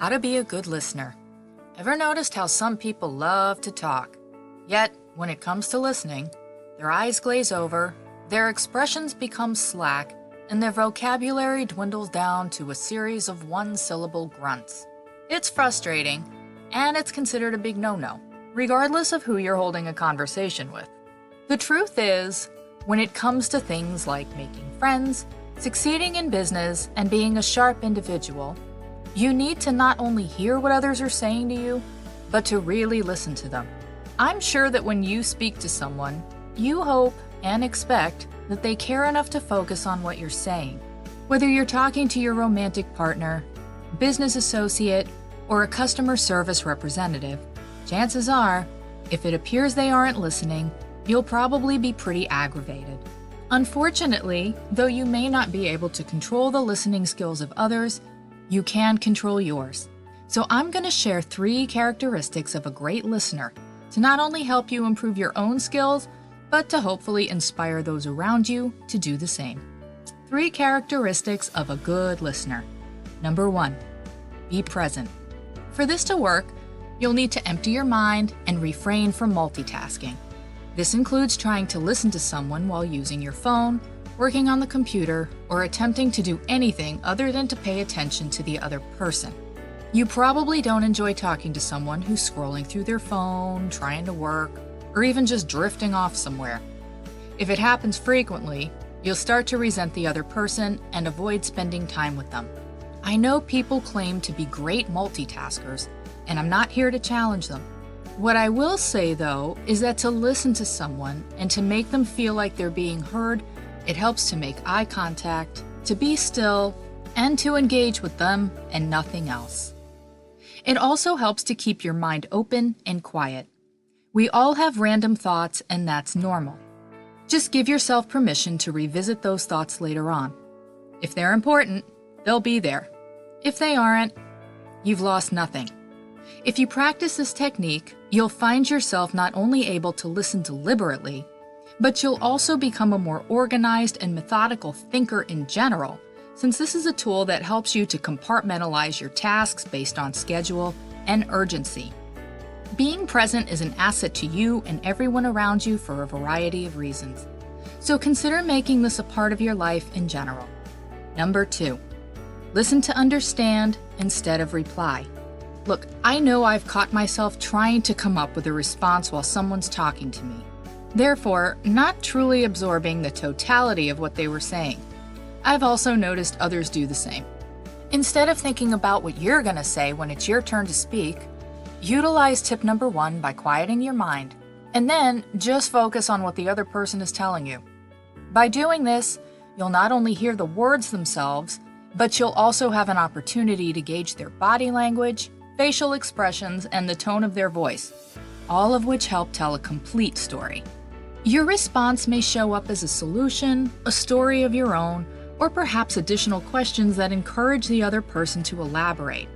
How to be a good listener. Ever noticed how some people love to talk? Yet, when it comes to listening, their eyes glaze over, their expressions become slack, and their vocabulary dwindles down to a series of one-syllable grunts. It's frustrating, and it's considered a big no-no, regardless of who you're holding a conversation with. The truth is, when it comes to things like making friends, succeeding in business, and being a sharp individual, you need to not only hear what others are saying to you, but to really listen to them. I'm sure that when you speak to someone, you hope and expect that they care enough to focus on what you're saying. Whether you're talking to your romantic partner, business associate, or a customer service representative, chances are, if it appears they aren't listening, you'll probably be pretty aggravated. Unfortunately, though you may not be able to control the listening skills of others, you can control yours. So I'm going to share 3 characteristics of a great listener to not only help you improve your own skills, but to hopefully inspire those around you to do the same. 3 characteristics of a good listener. Number 1, be present. For this to work, you'll need to empty your mind and refrain from multitasking. This includes trying to listen to someone while using your phone, working on the computer, or attempting to do anything other than to pay attention to the other person. You probably don't enjoy talking to someone who's scrolling through their phone, trying to work, or even just drifting off somewhere. If it happens frequently, you'll start to resent the other person and avoid spending time with them. I know people claim to be great multitaskers, and I'm not here to challenge them. What I will say, though, is that to listen to someone and to make them feel like they're being heard, it helps to make eye contact, to be still, and to engage with them and nothing else. It also helps to keep your mind open and quiet. We all have random thoughts, and that's normal. Just give yourself permission to revisit those thoughts later on. If they're important, they'll be there. If they aren't, you've lost nothing. If you practice this technique, you'll find yourself not only able to listen deliberately, but you'll also become a more organized and methodical thinker in general, since this is a tool that helps you to compartmentalize your tasks based on schedule and urgency. Being present is an asset to you and everyone around you for a variety of reasons. So consider making this a part of your life in general. Number 2, listen to understand instead of reply. Look, I know I've caught myself trying to come up with a response while someone's talking to me. Therefore, not truly absorbing the totality of what they were saying. I've also noticed others do the same. Instead of thinking about what you're going to say when it's your turn to speak, utilize tip number 1 by quieting your mind, and then just focus on what the other person is telling you. By doing this, you'll not only hear the words themselves, but you'll also have an opportunity to gauge their body language, facial expressions, and the tone of their voice, all of which help tell a complete story. Your response may show up as a solution, a story of your own, or perhaps additional questions that encourage the other person to elaborate,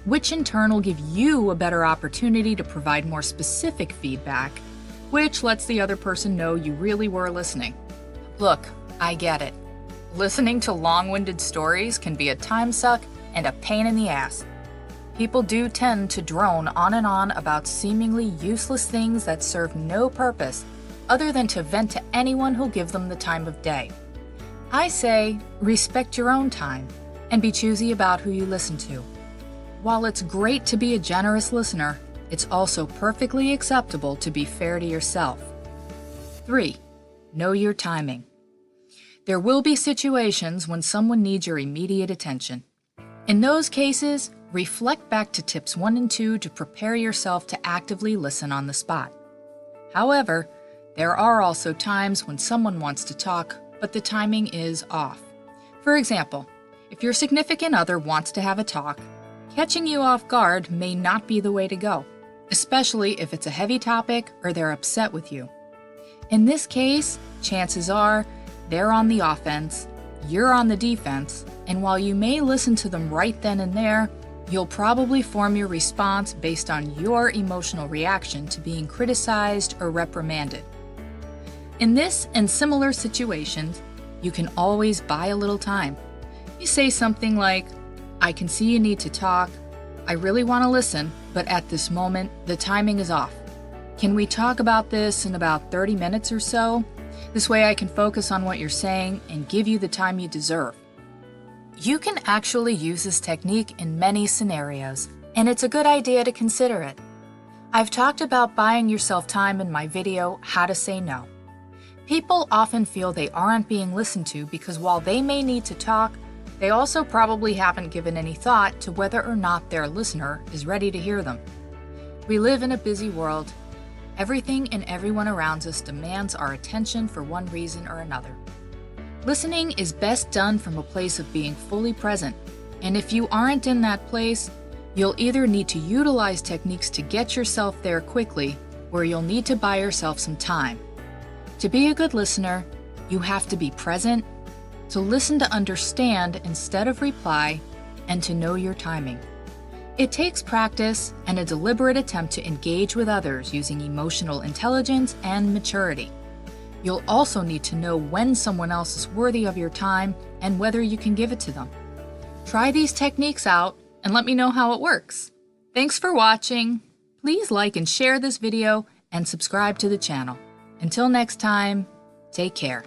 which in turn will give you a better opportunity to provide more specific feedback, which lets the other person know you really were listening. Look, I get it. Listening to long-winded stories can be a time suck and a pain in the ass. People do tend to drone on and on about seemingly useless things that serve no purpose other than to vent to anyone who'll give them the time of day. I say, respect your own time and be choosy about who you listen to. While it's great to be a generous listener, it's also perfectly acceptable to be fair to yourself. 3, know your timing. There will be situations when someone needs your immediate attention. In those cases, reflect back to tips 1 and 2 to prepare yourself to actively listen on the spot. However, there are also times when someone wants to talk, but the timing is off. For example, if your significant other wants to have a talk, catching you off guard may not be the way to go, especially if it's a heavy topic or they're upset with you. In this case, chances are they're on the offense, you're on the defense, and while you may listen to them right then and there, you'll probably form your response based on your emotional reaction to being criticized or reprimanded. In this and similar situations, you can always buy a little time. You say something like, I can see you need to talk, I really want to listen, but at this moment, the timing is off. Can we talk about this in about 30 minutes or so? This way I can focus on what you're saying and give you the time you deserve. You can actually use this technique in many scenarios, and it's a good idea to consider it. I've talked about buying yourself time in my video, How to Say No. People often feel they aren't being listened to because while they may need to talk, they also probably haven't given any thought to whether or not their listener is ready to hear them. We live in a busy world. Everything and everyone around us demands our attention for one reason or another. Listening is best done from a place of being fully present, and if you aren't in that place, you'll either need to utilize techniques to get yourself there quickly, or you'll need to buy yourself some time. To be a good listener, you have to be present, to listen to understand instead of reply, and to know your timing. It takes practice and a deliberate attempt to engage with others using emotional intelligence and maturity. You'll also need to know when someone else is worthy of your time and whether you can give it to them. Try these techniques out and let me know how it works. Thanks for watching. Please like and share this video and subscribe to the channel. Until next time, take care.